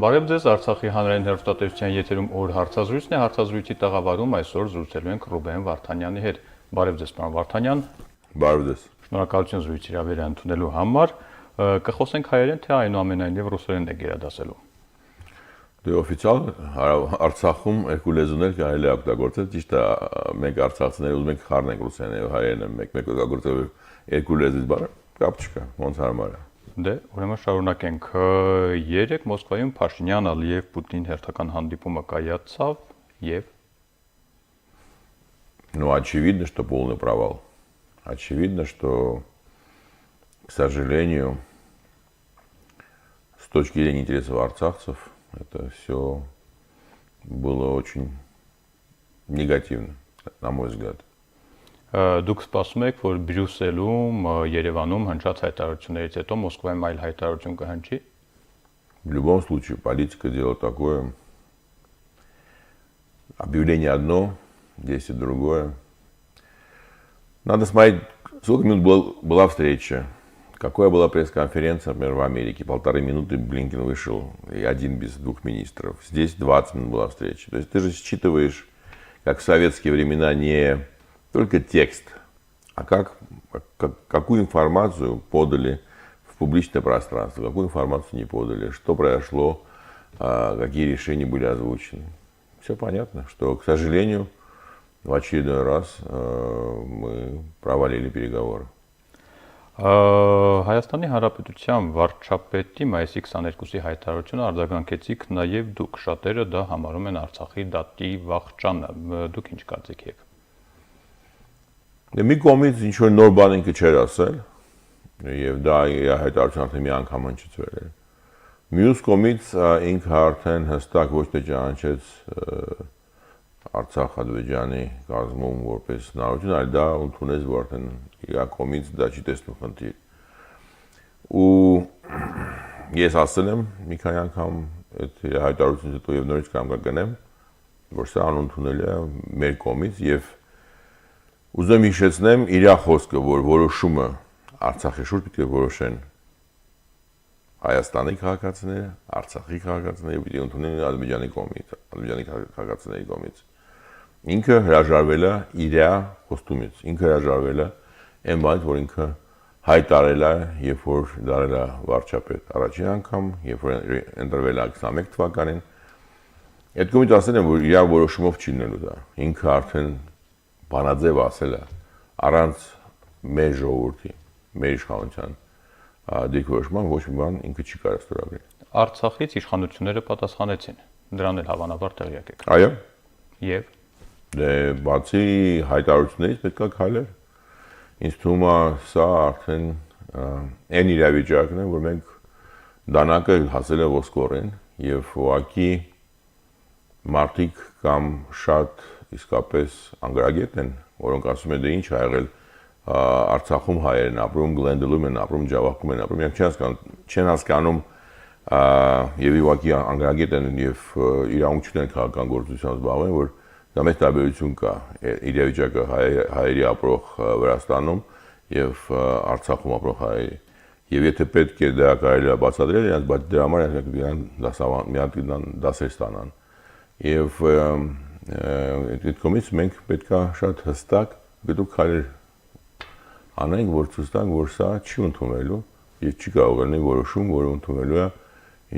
Բարև ձեզ, Արցախի հանրային հեռուստատեսության եթերում օր հարցազրույցն է, հարցազրույցի տաղավարում այսօր զրուցելու ենք Ռուբեն Վարդանյանի հետ։ Բարև ձեզ, պարոն Վարդանյան։ Բարև ձեզ։ Շնորհակալություն զրույցի հրավերը ընդունելու համար։ Կխոսենք հայերեն, թե այնուամենայնիվ ռուսերեն եք գերադասելու։ Դե օֆիցիալ Արցախում երկու լեզուներ կարելի է օգտագործել, ճիշտ է, մենք արցախցիները ուզում ենք խառնենք ռուսերեն եւ հայերենը, մեկ-մեկ օգտագործել երկու լեզվից, բառ կապ չկա, ոնց հարմար է։ Դե, ուրեմն շարունակենք։ Երեկ Մոսկվայում Փաշինյան, Ալիև, Պուտին հերթական հանդիպումը կայացավ եւ Ну, очевидно, что полный провал. Очевидно, что, к сожалению, с точки зрения интересов арцахцев, это все было очень негативно, на мой взгляд. Դուք սպասում եք, որ Բրյուսելում, Երևանում հնչած հայտարարություններից հետո Մոսկվայում այլ հայտարարություն կհնչի։ В любом случае, политика дело такое. Объявление одно, действие другое. Надо смотреть, сколько минут была встреча, какая была пресс-конференция, например, в Америке. 1,5 минуты Блинкен вышел, и один без двух министров. Здесь 20 минут была встреча. То есть ты же считываешь, как в советские времена, не только текст, а какую информацию подали в публичное пространство, какую информацию не подали, что произошло, какие решения были озвучены. Все понятно, что, к сожалению, в очередной раз мы провалили переговоры. Հայաստանի Հանրապետության վարչապետի մայիսի 22-ի հայտարարությունը արձագանքեցիք նաև դուք, շատերը դա համարում են Արցախի դատի վախճանը, դուք ինչ կարծիք եք։ Մի կողմից ինչ որ նոր բան ինքը չէր ասել, եւ դա հայտարարությունը արդեն մի անգամ հնչեցվել է։ Մյուս կողմից ինքը արդեն հստակ ոչ թե ճանաչեց Արցախ-Ադրբեջանի կազմում որպես հնարավորություն, այլ դա ընդունեց, որ արդեն իր կողմից դա չի տեսնում խնդիր։ Ու ես ասել եմ մի քանի անգամ այդ հայտարարությունից հետո եւ նորից կամ կգնեմ, որ սա անընդունելի է մեր կողմից եւ ուզում եմ հիշեցնեմ իր խոսքը, որ որոշումը Արցախի շուրջ պիտի որոշեն Հայաստանի քաղաքացիները, Արցախի քաղաքացիները, պիտի ընդունեն Ադրբեջանի կողմից, Ադրբեջանի քաղաքացիների կողմից։ Ինքը հրաժարվել է իր խոստումից, ինքը հրաժարվել է այն բանից, որ ինքը հայտարարել է, երբ որ դարել է վարչապետ առաջին անգամ, երբ որ ընտրվել է 21 թվականին։ Այդ կողմից ասել եմ, որ իր որոշումով չի լինելու դա։ Ինքը արդեն բանաձև ասել է առանց մեր ժողովրդի, մեր իշխանության դիրքորոշման ոչ մի բան ինքը չի կարող ստորագրել։ Արցախից իշխանությունները պատասխանեցին։ Դրան էլ հավանաբար տեղյակ եք։ Այո։ Եվ դե բացի հայտարարություններից պետք է քայլեր։ Ինձ թվում է սա արդեն այն իրավիճակն է, որ մենք դանակը հասել է ոսկորեն եւ ուղղակի մարդիկ կամ շատ իսկապես անգրագետ են, որոնք ասում են դե ինչ ա եղել Արցախում հայեր են ապրում, Գլենդելում են ապրում, Ջավախքում են ապրում, չեն հասկանում եւ իվակի անգրագետ են եւ իրավունքներ են քաղաքական գործունեությամբ զբաղվում, որ դա մեծ տարբերություն կա իրավիճակը հայերի ապրող Վրաստանում եւ Արցախում ապրող հայերի։ Եվ եթե պետք է դա կարելի է բացատրել, իրենց բայց դրա համար մի հատ դասեր ստանան։ Եվ այդ կողմից մենք պետք է շատ հստակ գտու քայլեր անենք, որ ցույց տանք, որ սա չի ընդունելու եւ չի կարող լինել որոշում, որը ընդունելու է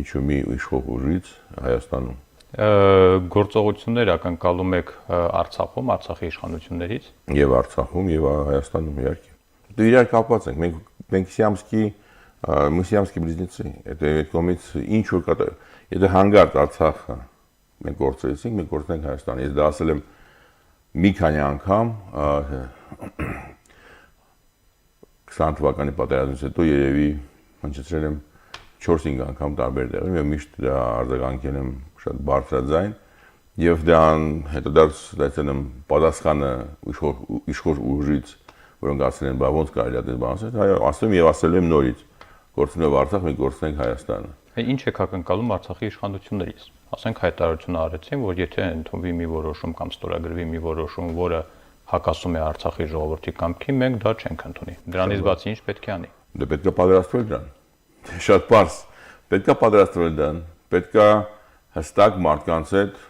ինչ-որ մի իշխող ուժից Հայաստանում։ Գործողություններ ակնկալում եք Արցախում, Արցախի իշխանություններից։ Եվ Արցախում, եւ Հայաստանում իհարկե։ Դու իրար կապված ենք, մենք սիամսկի բլիզնիցի, այդ կողմից ինչ որ կա, եթե հանգարտ Արցախը մենք գործեցինք, մենք գործենք Հայաստանը։ Ես դա ասել եմ մի քանի անգամ 20 թվականի պատերազմից հետո երևի հնչեցրել եմ 4-5 անգամ տարբեր տեղերում եւ միշտ դա արձագանքել եմ շատ բարձրաձայն եւ դրան հետադարձ դարձել եմ պատասխանը իշխող ուժից, որոնք ասել են, բա ոնց կարելի է այդպես բան ասել, այո, ասում եւ ասել եմ նորից, գործնելով Արցախ, մենք գործենք Հայաստանը։ Ինչ եք ակնկալում Արցախի իշխանություններից։ Ասենք հայտարարություն արեցին, որ եթե ընդունվի մի որոշում կամ ստորագրվի մի որոշում, որը հակասում է Արցախի ժողովրդի կամքին, մենք դա չենք ընդունի։ Դրանից բացի ինչ պետք է անի։ Դե պետք է պատրաստվել դրան։ Շատ պարզ։ Պետք է պատրաստվել դրան։ պետք է հստակ մարդկանց հետ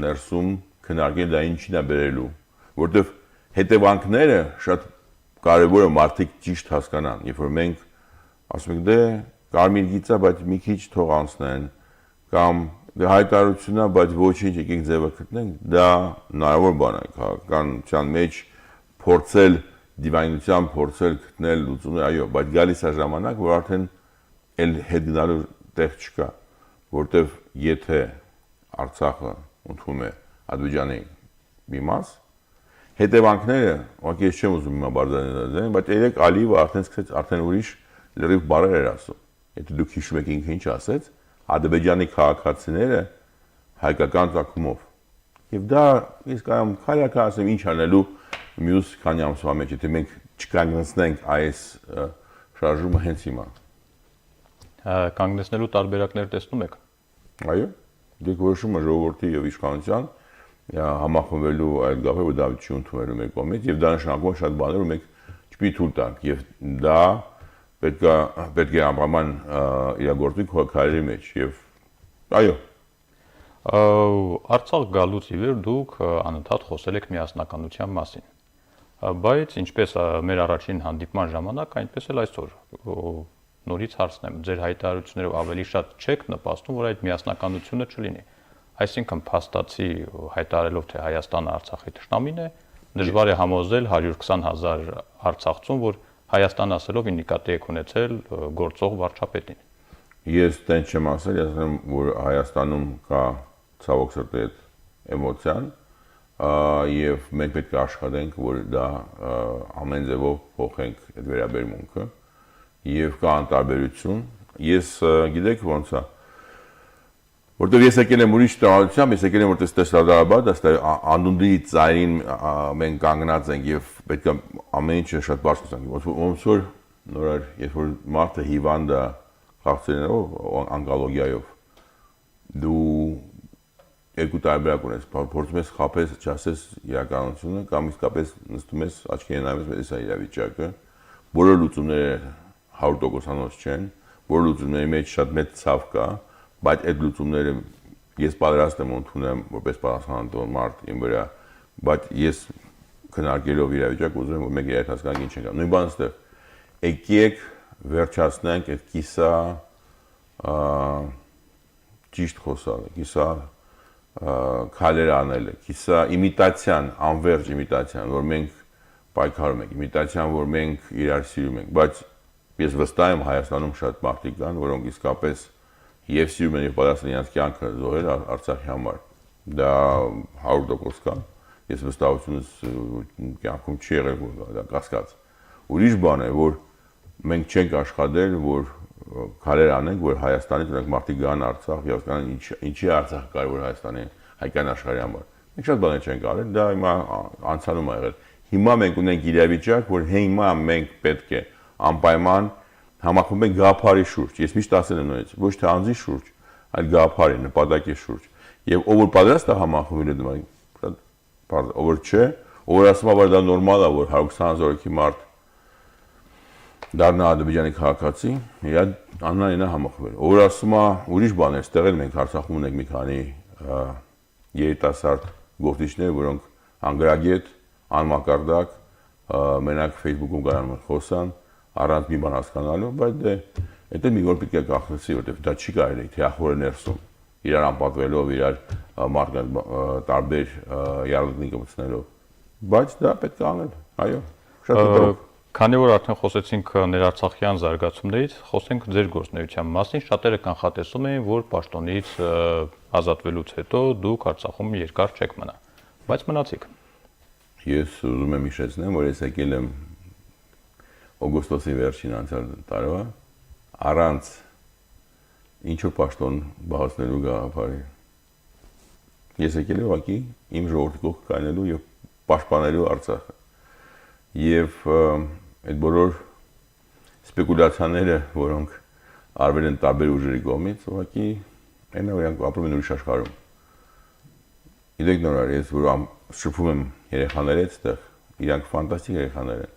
ներսում քննարկել դա ինչին է բերելու, որտեվ հետևանքները շատ կարևոր է մարդիկ ճիշտ հասկանան, երբ որ մենք ասում ենք դե կարմիր գիծա, բայց մի քիչ թող անցնեն, կամ դե հայտարարությունն է, բայց ոչինչ եկեք ձևը գտնենք, դա հնարավոր բան է քաղաքականության մեջ փորձել դիվանության փորձել գտնել լուծում, այո, բայց գալիս է ժամանակ, որ արդեն էլ հետ գնալու տեղ չկա, որտեվ եթե Արցախը ընդունում է Ադրբեջանի մի մաս, հետևանքները, ուղղակի ես չեմ ուզում հիմա բարձրանալ, բայց երեք Ալիևը արդեն սկսեց արդեն ուրիշ լրիվ բառեր էր ասում։ Եթե դուք հիշում եք ինքը ինչ ասեց, Ադրբեջանի քաղաքացիները հայկական ծագումով։ Եվ դա ես կարամ քայլակա ասեմ ինչ անելու մյուս քանի ամսվա մեջ, եթե մենք չկանգնեցնենք այս շարժումը հենց հիմա։ Կանգնեցնելու տարբերակներ տեսնում եք։ Այո, դուք որոշումը ժողովրդի եւ իշխանության համախմբվելու այդ գաղափարը որ դա չի ընդունելու մեր կողմից եւ դա նշանակում է շատ բաներ, որ մենք չպիտի թույլ տանք եւ դա պետք է ամբողջական իրագործվի քայլերի մեջ եւ այո Արցախ գալուց ի վեր դուք անընդհատ խոսել եք միասնականության մասին, բայց ինչպես մեր առաջին հանդիպման ժամանակ, այնպես էլ այսօր նորից հարցնեմ, ձեր հայտարարություններով ավելի շատ չեք նպաստում, որ այդ միասնականությունը չլինի։ Այսինքն փաստացի հայտարարելով, թե Հայաստանը Արցախի թշնամին է, դժվար է համոզել 120,000 արցախցուն, որ Հայաստան ասելով նկատի եք ունեցել գործող վարչապետին։ Ես տենց չեմ ասել, ես ասեմ, որ Հայաստանում կա ցավոք սրտի այդ էմոցիան, եւ մենք պետք է աշխատենք, որ դա ամեն ձևով փոխենք այդ վերաբերմունքը, եւ կա անտարբերություն։ Ես գիտեք ոնց է, որտեղ ես եկել եմ ուրիշ տրամադրությամբ, ես եկել եմ որտեղ տեսլադարաբար, դա անդունդի ծայրին մենք կանգնած ենք եւ պետք է ամեն ինչը շատ բարձ խոսանք։ Ոնց որ նորար, երբ որ մարդը հիվանդ է խաղցերով, ոնկոլոգիայով, դու երկու տարբերակ ունես, փորձում ես խաբես, չասես իրականությունը, կամ իսկապես նստում ես աչքերը նայում ես այս իրավիճակը, բոլոր լուծումները 100%-անոց չեն, բոլոր լուծումների մեջ շատ մեծ ցավ կա, բայց այդ լուծումները ես պատրաստ եմ ընդունել որպես պատասխանատու մարդ իմ վրա, բայց ես քննարկելով իրավիճակ ուզում եմ որ մենք իրար հասկանանք ինչ ենք անում։ Նույն բանը ստեղ եկեք վերջացնենք այդ կիսա ճիշտ խոսալը, կիսա քայլեր անելը, կիսա իմիտացիան, անվերջ իմիտացիան, որ մենք պայքարում ենք, իմիտացիան, որ մենք իրար սիրում ենք, բայց ես վստահ եմ Հայաստանում շատ մարդիկ կան, որոնք իսկապես եւ սիրում են եւ պատրաստ են իրենց կյանքը զոհել Արցախի համար։ Դա 100% կա։ Ես վստահությունս կյանքում չի եղել որ դա կասկած։ Ուրիշ բան է, որ մենք չենք աշխատել, որ քայլեր անենք, որ Հայաստանից ունենք մարդիկ գան Արցախ եւ հասկանան ինչի Արցախը կարևոր Հայաստանի հայկական աշխարհի համար։ Մենք շատ բաներ չենք արել, դա հիմա անցանում է եղել։ Հիմա մենք ունենք իրավիճակ, որ հիմա մենք պետք է անպայման համախմբենք գաղափարի շուրջ։ Ես միշտ ասել եմ նույնիսկ, ոչ թե անձի շուրջ, այլ գաղափարի, նպատակի շուրջ։ Եվ ով որ պատրաստ է համախմբվել դա շատ բարձր, ով որ չէ, ով որ ասում է որ դա նորմալ է, որ 120,000 հոգի մարդ դառնա Ադրբեջանի քաղաքացի, իրա աննայինը համախմբել։ Ով որ ասում է ուրիշ բաներ, ստեղ էլ մենք Արցախում ունենք մի քանի երիտասարդ գործիչներ, որոնք անգրագետ, անմակարդակ, մենակ Facebook-ում կարան խոսան, առանց մի բան հասկանալու, բայց դա մի որ պետք է կախնեցի, որտեղ դա չի կարելի թիախորը ներսում, իրար անպատվելով, իրար մարդկանց տարբեր յարդնի կմցնելով, բայց դա պետք է անել, այո, շատ դեպք։ Քանի որ արդեն խոսեցինք ներարցախյան զարգացումներից, խոսենք ձեր գործունեության մասին, շատերը կանխատեսում էին, որ պաշտոնից ազատվելուց հետո դուք Արցախում երկար չեք մնա, բայց մնացիք։ Ես ուզում եմ հիշեցնեմ, որ ես եկել եմ օգոստոսի վերջին անցյալ տարվա առանց ինչ-որ պաշտոն բացնելու գաղափարի։ Ես եկել եմ ուղղակի իմ ժողովրդի կողք կայնելու եւ պաշտպանելու Արցախը։ Եվ այդ բոլոր սպեկուլյացիաները, որոնք արվել են տարբեր ուժերի կողմից, ուղղակի այնա որ ապրում են ուրիշ աշխարհում։ Գիտեք նորար, ես որ շփվում եմ երեխաների հետ այդտեղ, իրանք ֆանտաստիկ երեխաներ են։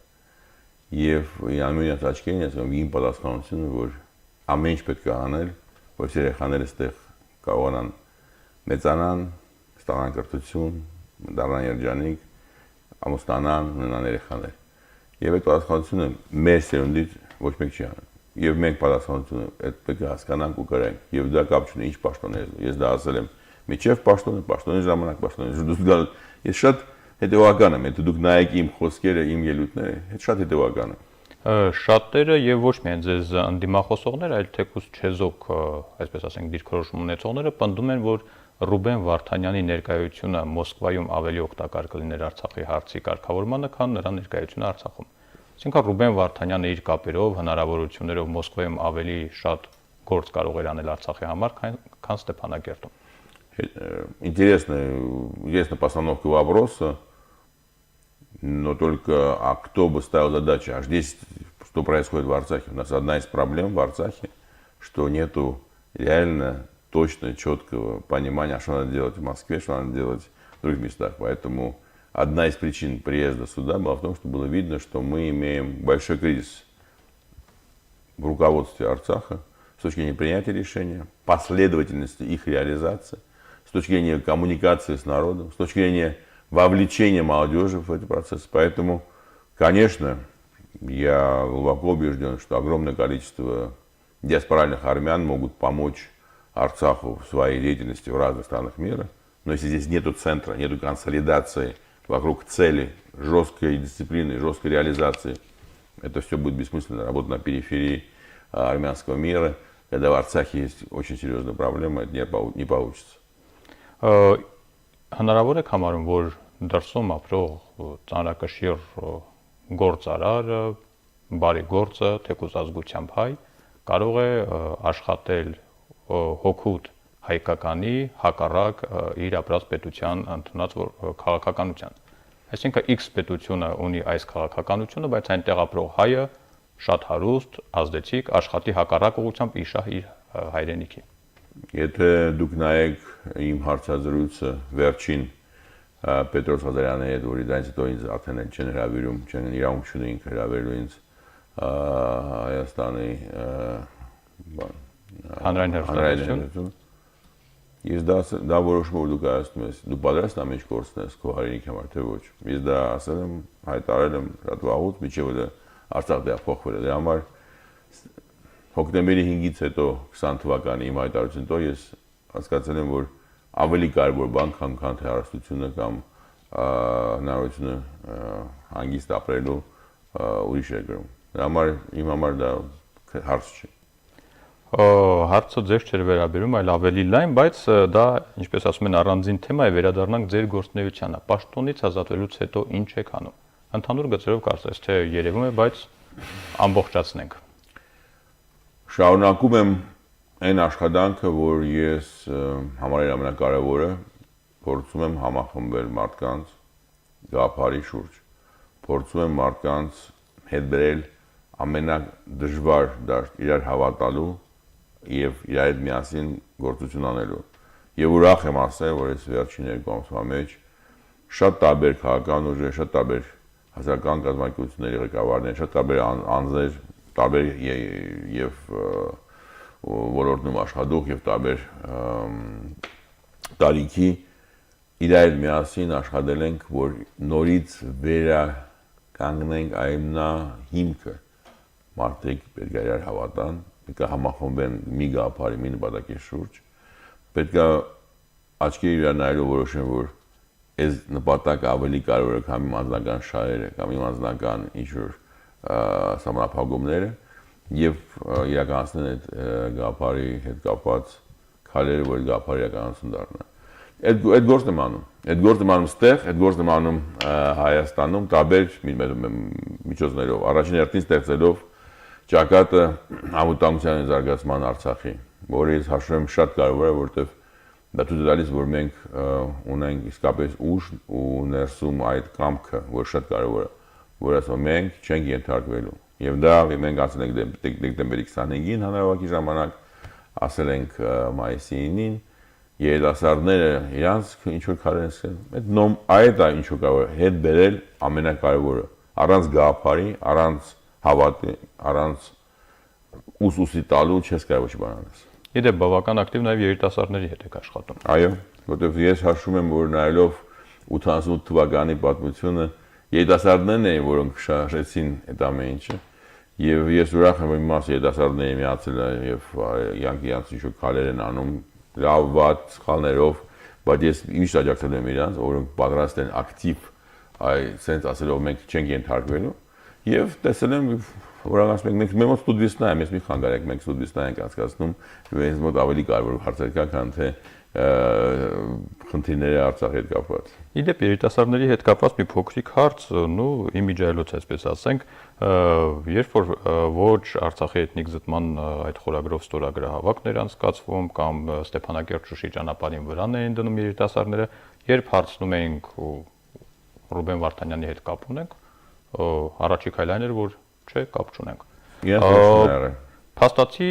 Եվ ամենից աչքերին ես իմ պատասխանությունը, որ ամեն ինչ պետք է անել, որ երեխաները այդտեղ կարողանան մեծանան, ստանան կրթություն, դառնան երջանիկ, ամուսնանան, ունենան երեխաներ։ Եվ այդ պատասխանատվությունը մեր սերունդից ոչ մեկ չի անում։ Եվ մենք պատասխանատվությունը այդ պետք է հասկանանք ու կրենք։ Եվ դա կապ չունի ինչ պաշտոններ։ Ես դա ասել եմ միջև պաշտոնի ժամանակ, պաշտոնի դուք գալ։ Ես շատ հետևական եմ, եթե դուք նայեք իմ խոսքերը, իմ ելույթները, այդ շատ հետևական եմ։ Շատերը եւ ոչ միայն ձեզ ընդդիմախոսողներ, այլ թեկուզ չեզոք, այսպես ասենք, դիրքորոշում ունեցողները պնդում են, որ Ռուբեն Վարդանյանի ներկայությունը Մոսկվայում ավելի օգտակար կլիներ Արցախի հարցի կարգավորմանը, քան նրա ներկայությունը Արցախում։ Այսինքն Ռուբեն Վարդանյանը իր կապերով, հնարավորություններով Մոսկվայում ավելի շատ գործ կարող էր аնել Արցախի համար, քան Ստեփանագերտում։ Интересная постановка вопроса, но только кто бы ставил задачу, а здесь что происходит в Арцахе? У нас одна из проблем в Арцахе, что нету реально точно, четкого понимания, что надо делать в Москве, что надо делать в других местах. Поэтому одна из причин приезда сюда была в том, что было видно, что мы имеем большой кризис в руководстве Арцаха с точки зрения принятия решения, последовательности их реализации, с точки зрения коммуникации с народом, с точки зрения вовлечения молодежи в этот процесс. Поэтому, конечно, я глубоко убежден, что огромное количество диаспоральных армян могут помочь Арцаху в своей деятельности в разных странах мира. Но если здесь нету центра, нету консолидации вокруг цели, жесткой дисциплины, жесткой реализации, это все будет бессмысленно. Работа на периферии армянского мира, когда в Арцахе есть очень серьезная проблема, это не получится. Հնարավոր է համարում, որ դրսում ապրող ծանրակշիռ գործարարը, բարի գործը, թեկուզ ազգությամբ հայ, կարող է աշխատել հոգուտ հայկականի հակառակ իր ապրած պետության ընդունած քաղաքականության։ Այսինքն X պետությունը ունի այս քաղաքականությունը, բայց այնտեղ ապրող հայը շատ հարուստ, ազդեցիկ, աշխատի հակառակ ուղղությամբ իշահ իր հայրենիքի։ Եթե դուք նայեք իմ հարցազրույցը վերջին Պետրոս Ղազարյանի հետ, որի դրանից հետո ինձ արդեն չեն հրավիրում, չեն իրավունք չունի ինքը հրավիրելու ինձ Հայաստանի հանրային հեռուստատեսություն։ Ես դա որոշում որ դու կայացնում ես, դու պատրաստ ամեն ինչ գործնես քո հայրենիքի համար, թե ոչ։ Ես դա ասել եմ, հայտարարել եմ շատ վաղուց, մինչև դա Արցախ տեղափոխվել է։ Դրա համար հոկտեմբերի 5-ից հետո 20 թվականի իմ հայտարարությունից հետո ես հասկացել եմ, որ ավելի կարևոր բան քան թե հարստությունը կամ հնարավորությունը հանգիստ ապրելու ուրիշ երկրում։ Դրա համար իմ համար դա հարց չի։ Հարցը ձեզ չէր վերաբերում, այլ ավելի լայն, բայց դա, ինչպես ասում են, առանձին թեմա է, վերադառնանք ձեր գործունեությանը։ Պաշտոնից ազատվելուց հետո ինչ եք անում։ Ընդհանուր գծերով կարծես թե երևում է, բայց ամբողջացնենք։ Շարունակում եմ այն աշխատանքը, որ ես համարել ամենակարևորը, փորձում եմ համախմբել մարդկանց գաղափարի շուրջ, փորձում եմ մարդկանց հետ բերել ամենադժվար դաշտ իրար հավատալու եւ իրար հետ միասին գործություն անելու։ Եվ ուրախ եմ ասել, որ այս վերջին 2 ամսվա մեջ շատ տարբեր քաղաքական ուժեր, շատ տարբեր հասարակական կազմակերպությունների ղեկավարներ, շատ տարբեր անձեր, տարբեր եւ ոլորտում աշխատող եւ տարբեր տարիքի իրար հետ միասին աշխատել ենք, որ նորից վերականգնենք այնա հիմքը մարդիկ պետք է իրար հավատան, պետք է համախմբեն մի գաղափարի, մի նպատակի շուրջ, պետք է աչքերի իրար նայելով որոշեն, որ այս նպատակը ավելի կարևոր է, քան իմ անձնական շահերը կամ իմ անձնական ինչ-որ սահմանափակումները եւ իրականացնեն այդ գաղափարի հետ կապված քայլերը, որ գաղափարի իրականություն դառնա։ Այդ գործն եմ անում։ Այդ գործն եմ անում ստեղ, այդ գործն եմ անում Հայաստանում տարբեր միջոցներով, առաջին հերթին ստեղծելով ճակատը անվտանգության զարգացման Արցախի, որը ես հաշվում եմ շատ կարևոր է, որովհետև դա ցույց է տալիս, որ մենք ունենք իսկապես ուժ ու ներսում այդ կամքը, որ շատ կարևոր է, որ ասում մենք չենք ենթարկվելու։ Եվ դա մենք ասել ենք դեկտեմբերի 25-ին հանրահավաքի ժամանակ, ասել ենք մայիսի 9-ին, երիտասարդները իրանց ինչ-որ քայլեր են սկսել։ Այդ է ինչ-որ կարող է հետ բերել ամենակարևորը, առանց գաղափարի, առանց հավատի, առանց ուսի տալու չես կարող բան անես։ Իդեպ բավական ակտիվ նաև երիտասարդների հետ եք աշխատում։ Այո, որտեղ ես հաշվում եմ, որ նայելով 88 թվականի պատմությունը երիտասարդներն էին, որոնք շարժեցին այդ ամեն ինչը, եւ ես ուրախ եմ, որ մի մաս երիտասարդների միացել է եւ իրանք ինչ-որ քայլեր են անում, լավ վատ սխալներով, բայց ես միշտ աջակցել եմ իրանք, որոնք պատրաստ են ակտիվ sense ասելով մենք չենք ենթարկվելու եւ տեսել եմ որ մենք մոտ ստուդիստներ եմ, ես մի խանգարեք մենք ստուդիստներ ենք հասկացնում եւ ինձ մոտ ավելի կարեւոր հարցեր կա, քան թե խնդիրները Արցախի հետ կապված։ Իդեպ երիտասարդների հետ կապված մի փոքրիկ հարց, իմիջայլոց այսպես ասենք, երբ որ ոչ Արցախի էթնիկ զտման այդ խորագրով ստորագրահավաքներ անցկացվում կամ Ստեփանակերտ Շուշի ճանապարհին վրան էին դնում երիտասարդները, երբ հարցնում էինք Ռուբեն Վարդանյանի հետ կապ ունենք, առաջի քայլն էր, որ չէ, կապ չունենք։ Փաստացի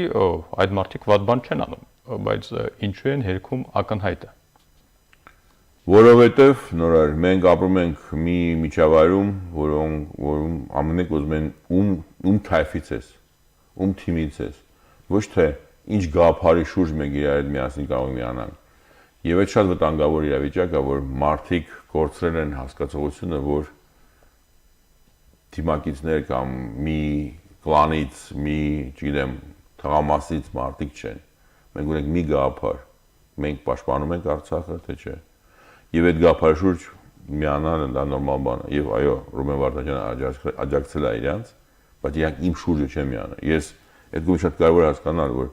այդ մարդիկ վատ բան չեն անում, բայց ինչու են հերքում ակնհայտը։ Որովհետև նորար մենք ապրում ենք մի միջավայրում, որում ամեն մեկ ուզում են ում քայֆից ես, ում թիմից ես, ոչ թե ինչ գաղափարի շուրջ մենք իրար հետ միասին կարող միանանք։ Եվ այդ շատ վտանգավոր իրավիճակ է, որ մարդիկ կորցրել են հասկացողությունը, որ թիմակիցներ կամ մի կլանից, մի, չգիտեմ, թղամասից մարդիկ չեն։ Մենք ունենք մի գաղափար, մենք պաշտպանում ենք Արցախը, թե չէ։ Եվ այդ գաղափարի շուրջ միանալը դա նորմալ բան է։ Եվ այո, Ռուբեն Վարդանյանը աջակցել է իրանց, բայց իրանք իմ շուրջը չեն միանա։ Ես այդ գույն շատ կարևոր հասկանալ, որ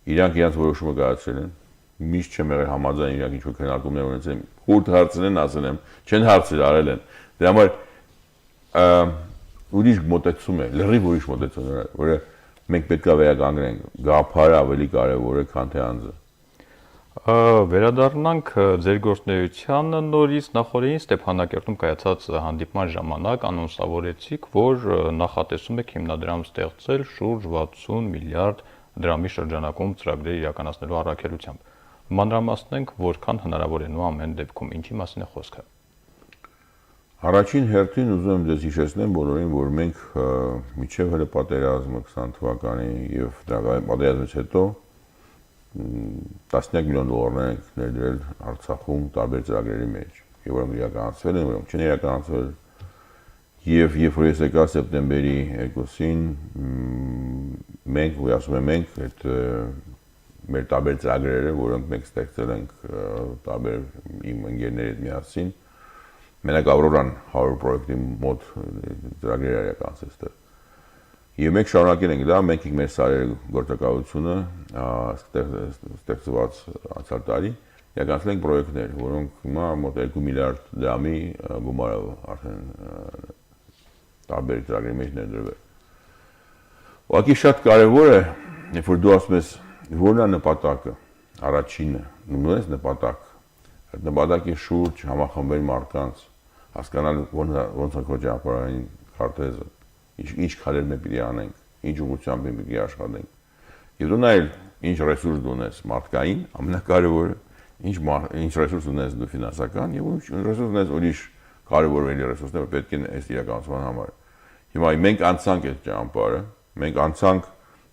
իրանք իրանց որոշումը կայացրել են, միշտ չեմ եղել համաձայն իրանք ինչ-որ քննարկումներ ունեցել, խորտ հարցրել են, ասել եմ, չեն հարցրել, արել են։ Դրա համար ուրիշ մոտեցում է, լրիվ ուրիշ մոտեցում է, որը մենք պետք է վերականգնենք, գաղափարը ավելի կարևոր է, քան թե անձը։ Վերադառնանք ձեր գործունեությանը նորից նախորդին Ստեփանակերտում կայացած հանդիպման ժամանակ անոնսավորեցիք, որ նախատեսում եք հիմնադրամ ստեղծել շուրջ 60 միլիարդ դրամի շրջանակում ծրագրեր իրականացնելու առաքելությամբ։ Մանրամասնենք, որքան հնարավոր է նույն ամեն դեպքում, ինչի մասին է խոսքը։ Առաջին հերթին ուզում եմ ձեզ հիշեցնեմ բոլորին, որ մենք միջև հենց պատերազմը 20 թվականի եւ դրա պատերազմից հետո $10 միլիոն ենք ներդրել Արցախում տարբեր ծրագրերի մեջ, եւ որոնք իրականացվել են, որոնք չեն իրականացվել։ Եվ երբ որ ես եկա սեպտեմբերի 2-ին, մենք, ու ասում եմ մենք, այդ մեր տարբեր ծրագրերը, որոնք մենք ստեղծել ենք տարբեր իմ ընկերների հետ միասին, մենակ Ավրորան 100 պրոյեկտի մոտ ծրագրեր իրականացել այստեղ։ Եվ մենք շարունակել ենք դա, մենք մեր սարերի գործակալությունը ստեղծված անցյալ տարի իրականացել ենք պրոյեկտներ, որոնք հիմա մոտ 2 միլիարդ դրամի գումարով արդեն տարբեր ծրագրերի մեջ ներդրվել։ Ուղղակի շատ կարևոր է, երբ որ դու ասում ես որն է նպատակը, առաջինը, նույնպես նպատակ, այդ նպատակի շուրջ համախմբել մարդկանց, հասկանալ ոնց է քո ճանապարհային քարտեզը, ինչ քայլեր մենք պիտի անենք, ինչ ուղղությամբ մենք պիտի աշխատենք։ Եվ դու նայել ինչ ռեսուրս դու ունես մարդկային, ամենակարևորը, ինչ ռեսուրս ունես դու ֆինանսական եւ ինչ ռեսուրս ունես ուրիշ կարևոր ռեսուրսներ, որ պետք են այս իրականացման համար։ Հիմա մենք անցանք այդ ճանապարհը, մենք անցանք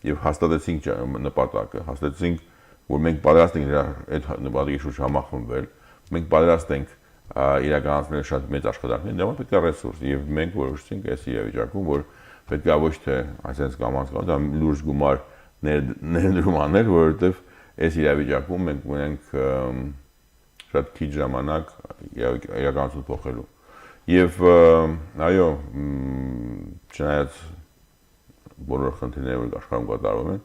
եւ հաստատեցինք նպատակը, հաստատեցինք, որ մենք պատրաստ ենք այդ նպատակի շուրջ համախմբվել, մենք պատրաստ ենք իրականացնել շատ մեծ աշխատանքներ, դա պետք է ռեսուրս եւ մենք որոշեցինք այս իրավիճակում, որ պետք է ոչ թե այսպես կամաց-կամաց, դա լուրջ գումար ներդրում անել, որովհետեւ այս իրավիճակում մենք ունենք շատ քիչ ժամանակ իրականացում փոխելու։ Եվ այո, չնայած բոլոր խնդիրները, որ աշխարհում կատարվում են,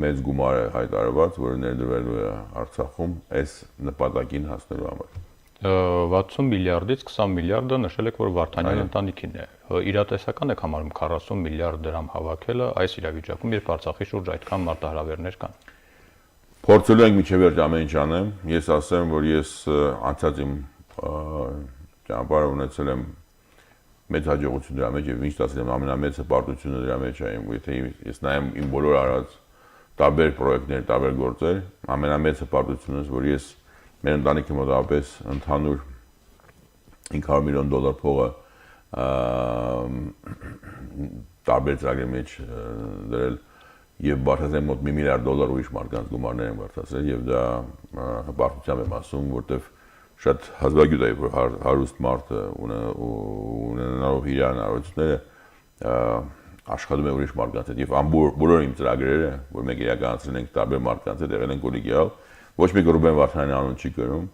մեծ գումար է հայտարարված, որը ներդրվելու է Արցախում այս նպատակին հասնելու համար։ 60 միլիարդից 20 միլիարդը նշել եք, որ Վարդանյանի ընտանիքին է։ Իրատեսական եք համարում 40 միլիարդ դրամ հավաքելը այս իրավիճակում, երբ Արցախի շուրջ այդքան մարտահրավերներ կան։ Փորձելու ենք միջև վերջ ամեն ինչ անեմ։ Ես ասեմ, որ ես անցած իմ ճանապարհը ունեցել եմ մեծ հաջողություն դրա մեջ եւ ինչ ասեմ ամենամեծ հպարտությունը դրա մեջ է, եթե ես նայեմ իմ բոլոր արած տարբեր պրոյեկտներ, տարբեր գործեր, ամենամեծ հպարտությունս, որ ես մեր ընտանիքի մոտավորապես ընդհանուր $500 միլիոն փողը տարբեր ծրագրերի մեջ դրել եւ բարձրացել մոտ $1 միլիարդ ուրիշ մարդկանց գումարներ են բարձրացել եւ դա հպարտությամբ եմ ասում, որտեվ շատ հազվագյուտ է որ հարուստ մարդը ունենալով իր հնարավորությունները աշխատում է ուրիշ մարդկանց հետ եւ բոլոր իմ ծրագրերը, որ մենք իրականացրել ենք տարբեր մարդկանց հետ եղել են կոլեգիալ, ոչ մի Ռուբեն Վարդանյանի անուն չի կրում։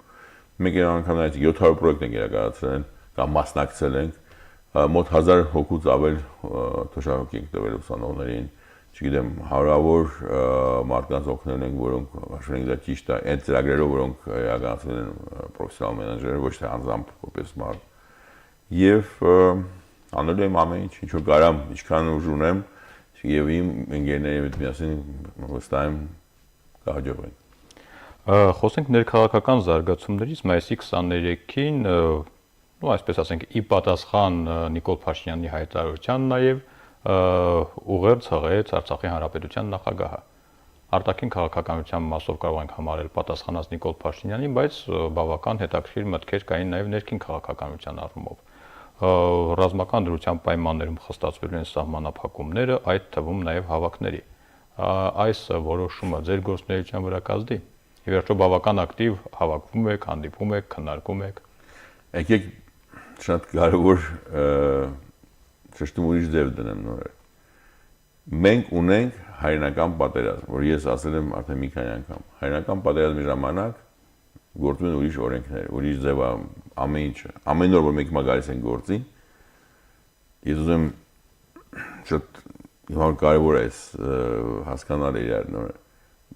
Մենք անգամ 700 պրոյեկտ ենք իրականացրել կամ մասնակցել ենք, մոտ 1000 հոգուց ավել թոշակի ենք տվել ուսանողներին, չգիտեմ, հարյուրավոր մարդկանց օգնել ենք, որոնք հաշվենք դա ճիշտ է, այդ ծրագրերով, որոնք իրականացել են պրոֆեսիոնալ մենեջերը, ոչ թե անձամբ որպես մարդ։ Եվ անելու եմ ամեն ինչ, ինչ որ կարամ, ինչքան ուժ ունեմ, եւ իմ ընկերների հետ միասին վստահ եմ կհաջողվեն։ Խոսենք ներքաղաքական զարգացումներից մայիսի 23-ին, այսպես ասենք, ի պատասխան Նիկոլ Փաշինյանի հայտարարության նաև ուղերձ հղեց Արցախի Հանրապետության նախագահը։ Արտաքին քաղաքականության մասով կարող ենք համարել պատասխանած Նիկոլ Փաշինյանին, բայց բավական հետաքրքիր մտքեր կային նաև ներքին քաղաքականության առումով։ Ռազմական դրության պայմաններում խստացվելու են սահմանափակումները, այդ թվում նաև հավաքների։ Այս որոշումը ձեր գործունեության վրա կազդի։ Ի վերջո բավական ակտիվ հավաքվում եք, հանդիպում եք, քննարկում եք։ Եկեք շատ կարևոր ճշտում ուրիշ ձև դնեմ նորը։ Մենք ունենք հայրենական պատերազմ, որ ես ասել եմ արդեն մի քանի անգամ։ Հայրենական պատերազմի ժամանակ գործում են ուրիշ օրենքներ, ուրիշ ձև ամեն ինչը։ Ամեն օր որ մենք հիմա գալիս ենք գործին, ես ուզում շատ հիմա կարևոր է հասկանալ իրար նորը։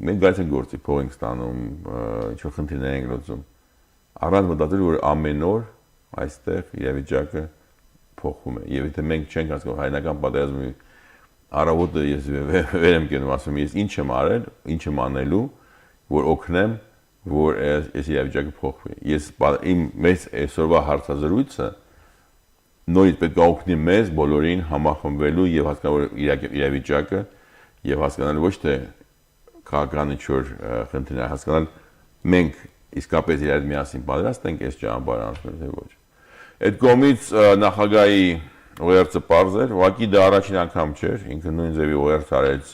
Մենք գալիս ենք գործի, փող ենք ստանում, ինչ-որ խնդիրներ ենք լուծում։ Առանց մտածել, որ ամեն օր այստեղ իրավիճակը փոխվում է։ Եվ եթե մենք չենք հասկանում հայրենական պատերազմի առավոտը ես վեր եմ կենում, ասում ես ինչ եմ արել, ինչ եմ անելու, որ օգնեմ, որ այս իրավիճակը փոխվի։ Ես մեծ այսօրվա հարցազրույցը նորից պետք է օգնի մեզ բոլորին համախմբվելու եւ հասկանալ իրավիճակը եւ հասկանալ ոչ թե քաղաքական ինչ-որ խնդիրներ, հասկանալ մենք իսկապես իրար միասին պատրաստ ենք այս ճանապարհը անցնել թե ոչ։ Այդ կողմից նախագահի ուղերձը պարզ էր, ուղղակի դա առաջին անգամ չէր, ինքը նույն ձևի ուղերձ արեց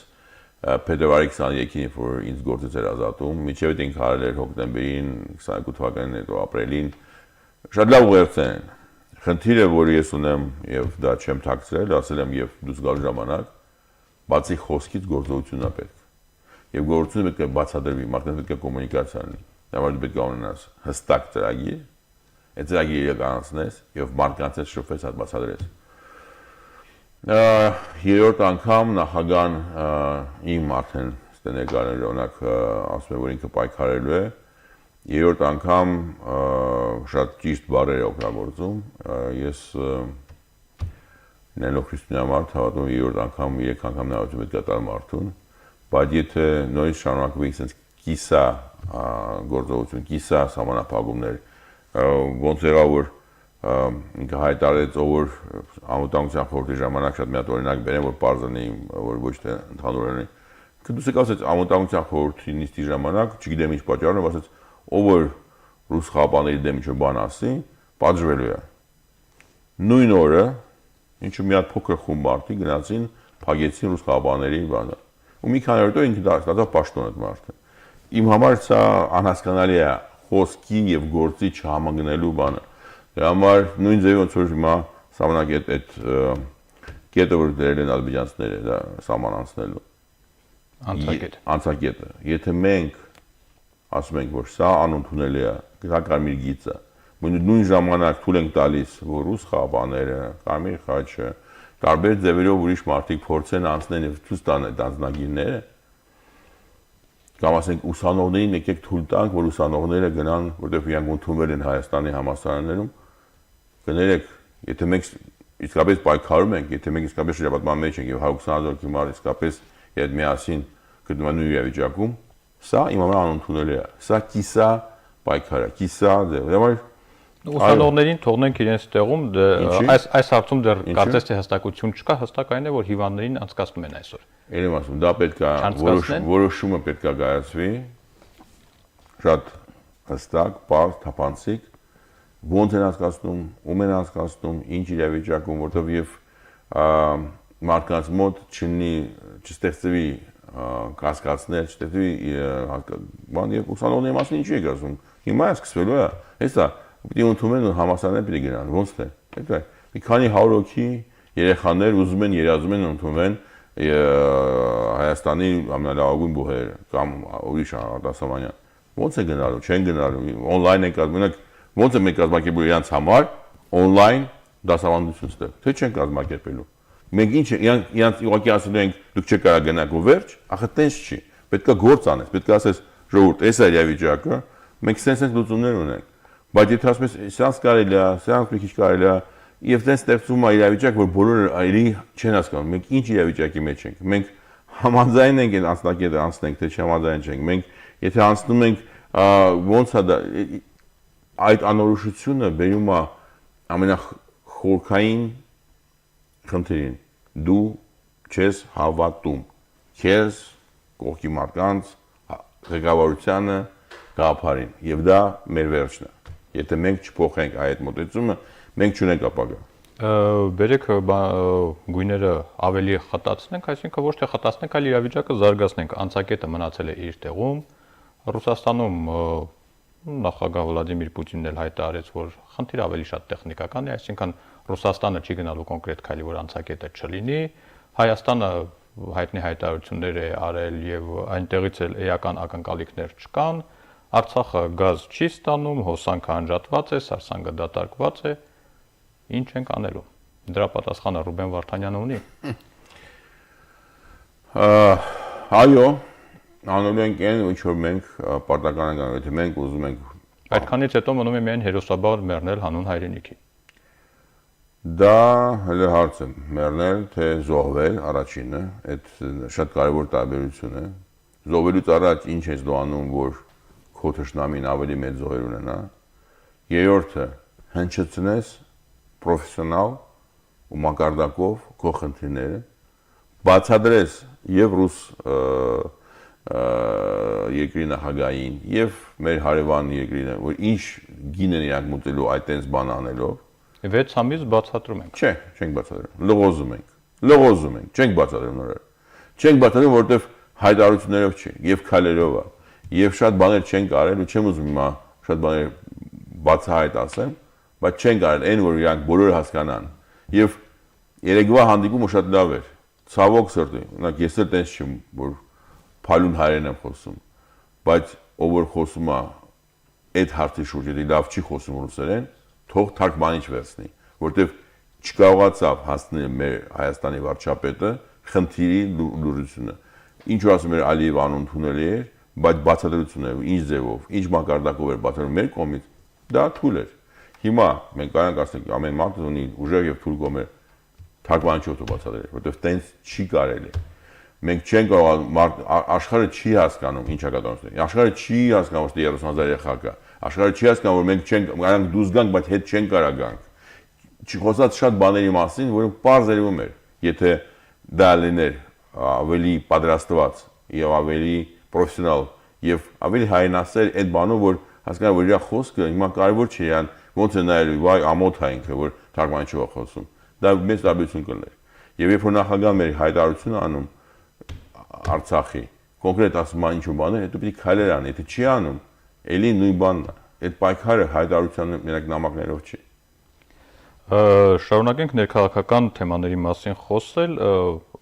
փետրվարի 23-ին, որ ինձ գործից էր ազատում, միջև այդ ինքը արել էր հոկտեմբերին 22 թվականին հետո ապրիլին, շատ լավ ուղերձ են։ Խնդիրը, որ ես ունեմ եւ դա չեմ թաքցրել, ասել եմ եւ դուս գալու ժամանակ, բացի խոսքից գործողությունն է պետք։ Եվ գործողությունը պետք է բացատրվի, մարդկանց պետք է կոմունիկացիա լինի։ Դա որ դու պետք է ունենաս հստակ ծրագիր, այդ ծրագիրը իրականացնես եւ մարդկանց հետ շփվես, հատ բացատրես։ Երրորդ անգամ նախագահան իմ արդեն ստեներգարն օրինակ ասում է, որ ինքը պայքարելու է։ Երրորդ անգամ շատ ճիշտ բառեր է օգտագործում։ Ես նելով քրիստոնյա մարդ հավատում երրորդ անգամ 3 անգամ նայություն պետք է տալ մարդուն, բայց եթե նորից շարունակվի sense կիսա գործողություն, կիսա սահմանափակումներ, ոնց եղավ որ ինքը հայտարարեց որ անվտանգության խորհրդի ժամանակ շատ մի հատ օրինակ բերեմ որ բարձրնի որ ոչ թե ընդհանուրորեն դուս եք ասած անվտանգության խորհրդի նիստի ժամանակ չգիտեմ ինչ պատճառով ասած ով որ ռուս խաբաների դեմ ինչ-որ բան ասի պատժվելու է նույն օրը ինչու մի հատ փոքր խումբ մարդի գնացին փագեցին ռուս խաբաների բանը ու մի քանի օր հետո ինքը դարձավ պաշտոն այդ մարդը իմ համար սա անհասկանալի է խոսքի եւ գործի չհամագնելու բանը դրա համար նույն ձևի ոնց որ հիմա սահմանակ այդ կետը որ դրել են ադրբեջանցիները դա սահման անցնելու անցակետը եթե մենք ասում ենք որ սա անընդունելի է դա կարմիր գիծը նույն ժամանակ թույլ ենք տալիս որ ռուս խաբաները կարմիր խաչը տարբեր ձևերով ուրիշ մարդիկ փորձեն անցնել եւ ցույց տան այդ անձնագիրները կամ ասենք ուսանողներին եկեք թույլ տանք որ ուսանողները գնան որտեղ իրանք ընդունվել են Հայաստանի համալսարաններում կներեք եթե մենք իսկապես պայքարում ենք եթե մենք իսկապես շրջապատման մեջ ենք եւ 120,000 հիմար իսկապես այդ միասին գտնվում են նույն իրավիճակում սա իմ համար անընդունելի է սա կիսա պայքար է կիսա դե ուսանողներին թողնենք իրենց տեղում այս հարցում դեռ կարծես թե հստակություն չկա հստակ այն է որ հիվանդներին անցկացնում են այսօր Երևի ասում դա պետք է որոշումը պետք է կայացվի շատ հստակ պարզ թափանցիկ ոնց են անցկացնում ում են անցկացնում ինչ իրավիճակում որտով եւ մարդկանց մոտ չստեղծվի կասկածներ, չտեւի բան եւ ուսանողների մասին ինչ եք ասում։ Հիմա է սկսվելու է։ Հեսա պիտի ընդունեն ու համասարներ պիտի գնան։ Ոնց թե։ Հետո մի քանի 100 հոգի երեխաներ ուզում են երազում են ընդունեն Հայաստանի ամենալավագույն բուհերը կամ ուրիշ արտասահմանյան։ Ոնց է գնալու, չեն գնալու, on-line են կազմակերպել, ոնց է մենք կազմակերպելու իրանց համար on-line դասավանդություն ստեղ, թե չեն կազմակերպելու։ Մենք ինչ իրանց ուղղակի ասելու ենք դուք չեք կարող գնաք ու վերջ, ախր տենց չի։ Պետք է գործ անես, պետք է ասես ժողովուրդ, էս է իրավիճակը, մենք sense լուծումներ ունենք։ Բայց եթե ասում ես, սրանց կարելի է, սրանց մի քիչ կարելի է, եւ դες ստեղծում է իրավիճակ, որ բոլորը այլի չեն հասկանում։ Մենք ինչ իրավիճակի մեջ ենք։ Մենք համաձայն ենք այդ անձնակետը անցնենք, թե չհամաձայն չենք։ Մենք եթե անցնում ենք ոնց է դա այդ անորոշությունը բերում է ամենախորքային խնդիրին։ Դու չես հավատում քեզ, կողքի մարդկանց, ղեկավարությանը, գաղափարին։ Եվ դա մեր վերջն է։ Եթե մենք չփոխենք այդ մոտեցումը, մենք չունենք ապագա։ Բերեք գույները ավելի խտացնենք, այսինքն ոչ թե խտացնենք, այլ իրավիճակը զարգացնենք։ Անցակետը մնացել է իր տեղում։ Ռուսաստանում նախագահ Վլադիմիր Պուտինն էլ հայտարարեց, որ խնդիրը ավելի շատ տեխնիկական է, այսինքն Ռուսաստանը չի գնալու կոնկրետ քայլի, որ անցակետը չլինի։ Հայաստանը հայտնի հայտարարություններ է արել եւ այնտեղից էլ էական ակնկալիքներ չկան։ Արցախը գազ չի ստանում, հոսանքը անջատված է, սարսանգը դատարկված է։ Ինչ ենք անելու։ Դրա պատասխանը Ռուբեն Վարդանյանը ունի։ Այո, անելու ենք այն, ինչ որ մենք պարտական ենք անում, եթե մենք ուզում ենք Այդքանից հետո մնում է միայն հերոսաբար մեռնել հանուն հայրենիքի։ Դա հələ հարց է, մեռնել թե զոհվել առաջինը, այդ շատ կարևոր տարբերություն է։ Զոհվելուց առաջ ինչ ես դու անում, որ քո թշնամին ավելի մեծ զոհեր ունենա։ Երրորդը հնչեցնես պրոֆեսիոնալ ու մակարդակով քո խնդիրները, բացատրես եւ ռուս երկրի նախագահային եւ մեր հարևան երկրին, որ ինչ գին են իրանք մտելու այդ տենց բան անելով։ 6 ամիս բացատրում ենք։ Չէ, չենք բացատրում։ Լողոզում ենք, չենք բացատրում նորը։ Չենք բացատրում, որովհետեւ հայտարարություններով չի եւ քայլերով է։ Եվ շատ բաներ չենք արել ու չեմ ուզում հիմա շատ բաներ բացահայտ ասեմ, բայց չենք արել այն, որ իրանք բոլորը հասկանան։ Եվ երեկվա հանդիպումը շատ լավ էր։ Ցավոք սրտի, օրինակ ես էլ տենց չեմ, որ փալուն հայերեն եմ խոսում, բայց ով որ խոսում է այդ հարցի շուրջ, եթե լավ չի խոսում ռուսերեն, թող թարգմանիչ վերցնի, որտեվ չկարողացավ հասնել մեր Հայաստանի վարչապետը խնդիրի լուրությունը։ Ինչ որ ասում էր Ալիև անընդունել էր, բայց բացատրությունը ինչ ձևով, ինչ մակարդակով էր բացատրում մեր կողմից, դա թույլ էր։ Հիմա մենք կարող ենք ասենք ամեն մարդ ունի ուժեղ եւ թույլ կողմեր թարգմանիչով բացատրել, որովհետեւ տենց չի կարելի։ Մենք չենք կարող աշխարհը չի հասկանում ինչ է կատարվում։ Աշխարհը չի հասկանում, որ 30,000 երեխա կա։ Աշխարհը չի հասկանում, որ մենք չենք կարող դուրս գանք, բայց հետ չենք կարող գանք։ Չխոսած շատ բաների մասին, որոնք պարզ երևում էր, եթե դա լիներ ավելի պատրաստված եւ ավելի պրոֆեսիոնալ եւ ավելի հայրենասեր այդ բանով, որ հասկանա, որ իր խոսքը հիմա կարևոր չի, յան ոնց է նայելու, վայ ամոթ է ինքը, որ թարգմանիչով է խոսում։ Դա մեծ տարբերություն կլներ։ Եվ երբ որ նախագահը մեր հայտարարությունը անում Արցախի, կոնկրետ ասում է ինչ-որ բաներ, հետո պիտի քայլեր անի, եթե չի անում, էլի նույն բանն է։ Այդ պայքարը հայտարարության մենակ նամակներով չի։ Շարունակենք ներքաղաքական թեմաների մասին խոսել,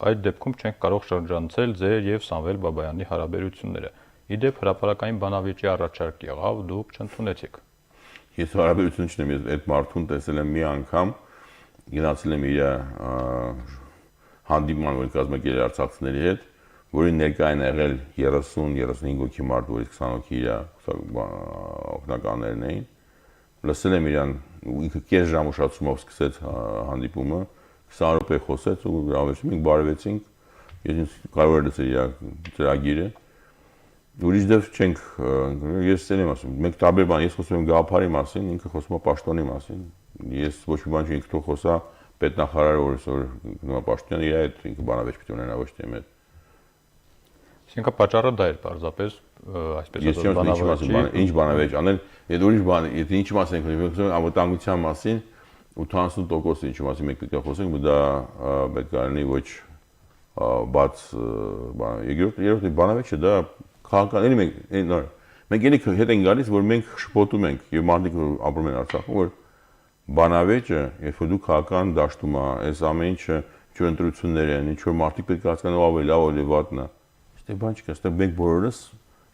այդ դեպքում չենք կարող շրջանցել ձեր եւ Սամվել Բաբայանի հարաբերությունները։ Իդեպ հրապարակային բանավեճի առաջարկ եղավ, դուք չընդունեցիք։ Ես հարաբերություն չունեմ, ես այդ մարդուն տեսել եմ մի անգամ, գնացել եմ իր հանդիպման, որ կազմակերպել արցախցիների հետ, որի ներկա են եղել 30-35 հոգի մարդ, որից 20 հոգի իր օգնականներն էին։ Լսել եմ իրան, ինքը կես ժամ ուշացումով սկսեց հանդիպումը, 20 րոպե խոսեց ու գրանվեցինք, մենք բարևեցինք, ես կարող էր լսել իր ծրագիրը։ Ուրիշ դեպք չենք, ես ցեն եմ ասում, մենք տարբեր բան, ես խոսում եմ գաղափարի մասին, ինքը խոսում է պաշտոնի մասին։ Ես ոչ մի բան չինք թող խոսա պետնախարարը, որ գնում է պաշտոնյան, իր այդ ինքը բանավեճ պիտի ունենա, ոչ թե իմ հետ։ Այսինքն պատճառը դա էր պարզապես, այսպես ասած, բանավեճի։ Ինչ բանավեճ անել, այդ ուրիշ բան, եթե ինչ մասին ենք խոսում, անվտանգության մասին 80% ինչի մասին մենք պետք է խոսենք, դա պետք է լինի ոչ բաց երկրորդ բանավեճը դա քաղաքական էլի մենք էլի հետ են գալիս, որ մենք շփոթում ենք եւ մարդիկ ապրում են Արցախում, որ բանավեճը, երբ որ դու քաղաքական դաշտում ես, այս ամեն ինչը ինչ-որ ընտրություններ են, ինչ-որ մարդիկ պետք է հասկանան ով ավելի լավ, ով ավելի վատն է։ Այստեղ բան չկա, այստեղ մենք բոլորս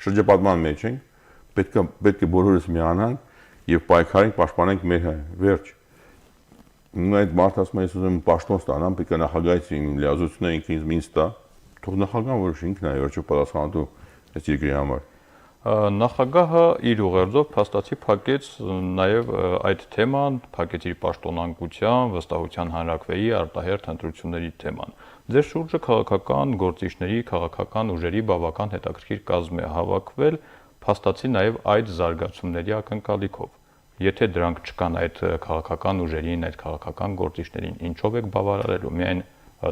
շրջապատման մեջ ենք, պետք է բոլորս միանանք եւ պայքարենք, պաշտպանենք մեր վերջ։ Ու այդ մարդը ասում է, ես ուզում եմ պաշտոն ստանամ, պետք է նախագահից իմ լիազորությունը ինձ տա, թող նախագահան որոշի ինքն է վերջը պատասխանատու այս երկրի համար։ Նախագահը իր ուղերձով փաստացի փակեց նաև այդ թեման, փակեց իր պաշտոնանկության, վստահության հանրակրվեի արտահերթ ընտրությունների թեման։ Ձեր շուրջը քաղաքական գործիչների, քաղաքական ուժերի բավական հետաքրքիր կազմ է հավաքվել, փաստացի նաև այդ զարգացումների ակնկալիքով։ Եթե դրանք չկան այդ քաղաքական ուժերին, այդ քաղաքական գործիչներին, ինչով եք բավարարելու։ Միայն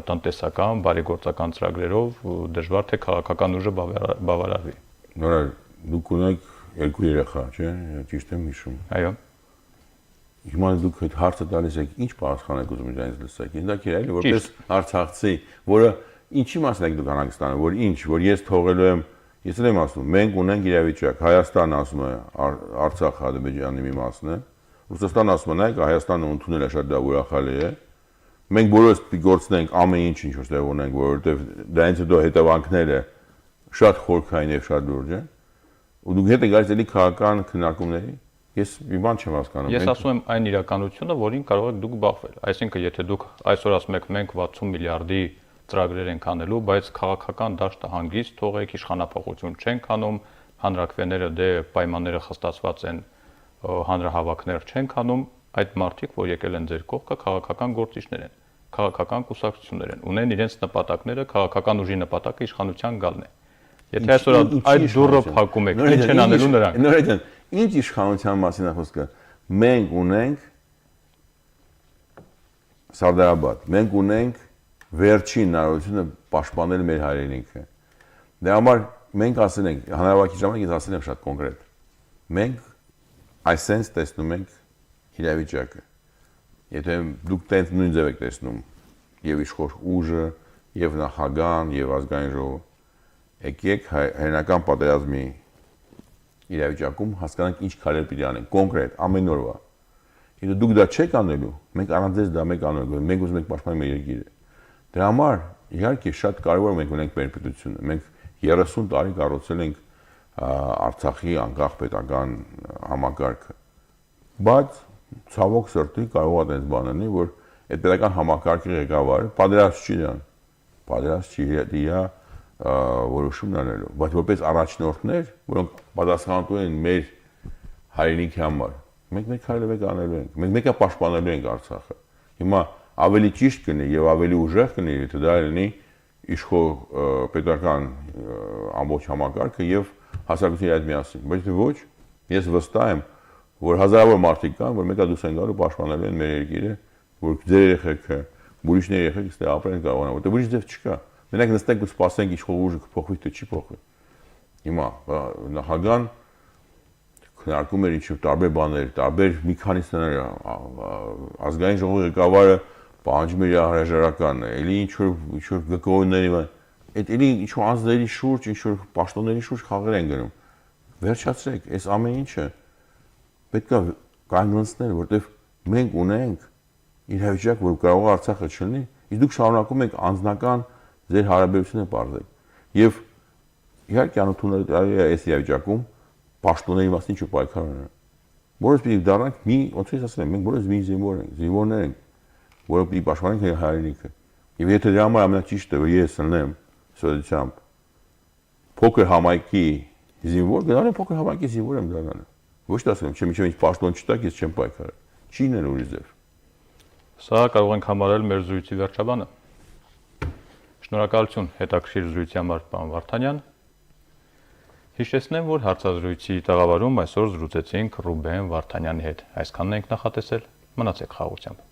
տնտեսական, բարեգործական ծրագրերով դժվար թե քաղաքական ուժը բավարարվի։ Նորա դուք ունեք երկու երեխա, չէ՞, ճիշտ եմ հիշում։ Այո։ Հիմա դուք այդ հարցը տալիս եք, ինչ պատասխան եք ուզում ինձ լսեք։ Ինձ էլի որպես արցախցի, որը ինչի մասն եք դուք անհանգստանում, որ ինչ, որ ես թողելու եմ, ես էլ եմ ասում, մենք ունենք իրավիճակ, Հայաստանը ասում է Արցախ Ադրբեջանի մի մասն է, Ռուսաստանը ասում է, նայեք, Հայաստանը ընդունել է շատ դա ուրախալի է։ Մենք բոլորս գործնենք ամեն ինչ ինչ որ տեղ ունենք, որովհետև դրանից հետո հետևանքները շատ խորքային եւ շատ լուրջ են։ Ու դուք հետ եք գալիս էլի քաղաքական քննարկումների։ Ես մի բան չեմ հասկանում։ Ես ասում եմ այն իրականությունը, որին կարող եք դուք բախվել։ Այսինքն, եթե դուք այսօր ասում եք մենք 60 միլիարդի ծրագրեր ենք անելու, բայց քաղաքական դաշտը հանգիստ թողեք, իշխանապողություն չենք անում, հանրակրվեները դե պայմանները խստացված են, հանրահավաքներ չենք անում, այդ մարդիկ, որ եկել են ձեր կողքը, քաղաքական գործիչներ են, քաղաքական կուսակցություններ են, ունեն իրենց նպատակները, քաղաքական ուժի նպատակը իշխանության գալն է։ Եթե այսօր այդ դուռը փակում եք, ինչ են անելու նրանք։ Նորեջան, ինչ իշխանության մասին է խոսքը։ Մենք ունենք Սարդարաբադ, մենք ունենք վերջին հնարավորությունը պաշտպանել մեր հայրենիքը։ Դրա համար մենք ասել ենք, հանրահավաքի ժամանակ ես ասել եմ շատ կոնկրետ։ Մենք այսենց տեսնում ենք իրավիճակը։ Եթե դուք տենց նույն ձև եք տեսնում, եւ իշխող ուժը, եւ նախագահան, եւ ազգային ժողովը, եկեք հայրենական պատերազմի իրավիճակում հասկանանք ինչ քայլեր պիտի անենք, կոնկրետ, ամեն օրվա։ Եթե դուք դա չեք անելու, մենք առանց ձեզ դա մենք անելու ենք, մենք ուզում ենք պաշտպանել մեր երկիրը։ Դրա համար իհարկե շատ կարևոր է մենք ունենք մեր պետությունը։ Մենք 30 տարի կառուցել ենք Արցախի անկախ պետական համակարգը։ Բայց ցավոք սրտի կարող է այդպես բան լինի, որ այդ պետական համակարգի ղեկավարը պատերազմ չի դան։ Պատերազմ չի դիա որոշումն անելու, բայց որպես առաջնորդներ, որոնք պատասխանատու են մեր հայրենիքի համար, մենք մեր քայլերը անելու ենք, մենք մեկը պաշտպանելու ենք Արցախը։ Հիմա ավելի ճիշտ կլինի եւ ավելի ուժեղ կլինի, եթե դա լինի իշխող պետական ամբողջ համակարգը եւ հասարակությունը այդ միասին, բայց ոչ, ես վստահ եմ, որ հազարավոր մարդիկ կան, որ մեկը դուրս են գալու պաշտպանելու են մեր երկիրը, որ ձեր երեխեքը, ուրիշների երեխեքը ստե ապրեն կարողանան, որտեղ ուրիշ ձև չկա։ Մենք նստենք ու սպասենք իշխող ուժը կփոխվի թե չի փոխվի։ Հիմա նախագահան քննարկում էր ինչ-որ տարբեր բաներ, տարբեր մի քանի սցենար, ազգային ժողովի ղեկավարը պահանջում էր հրաժարական, էլի ինչ-որ գկողությունների, այդ էլի ինչ-որ անձների շուրջ, ինչ-որ պաշտոնների շուրջ խաղեր են գնում։ Վերջացրեք, այս ամեն ինչը պետք է կանգնեցնել, որտեղ մենք ունենք իրավիճակ, որ կարող է Արցախը չլինի, իսկ դուք շարունակում եք անձնական ձեր հարաբերությունը բարձրացնել։ Եվ իհարկե անընդունելի է այս իրավիճակում պաշտոնների մասին ինչ պայքար ունենալ։ Որոնց պիտի դառնանք մի, ոնց ես ասել եմ, մենք բոլորս մի զինվորներ ենք, որոնք պիտի պաշտպանենք հայրենիքը։ Եվ եթե դրա համար ամենաճիշտը որ ես ելնեմ սոցիալությամբ փոքր համայնքի զինվոր, գնալու փոքր համայնքի զինվոր եմ դառնալու։ Ոչ թե ասեմ, չէ, ինչ պաշտոն չտակ, ես չեմ պայքարել։ Չի նել ուրիշ ձև։ Սա կարող ենք համարել մեր զրույցի վերջաբանը։ Շնորհակալություն հետաքրքիր զրույցի համար, պարոն Վարդանյան։ Հիշեցնեմ, որ հարցազրույցի տաղավարում այսօր զրուցեցինք Ռուբեն Վարդանյանի հետ։ Այսքանն ենք նախատեսել։ Մնացեք խաղաղությամբ։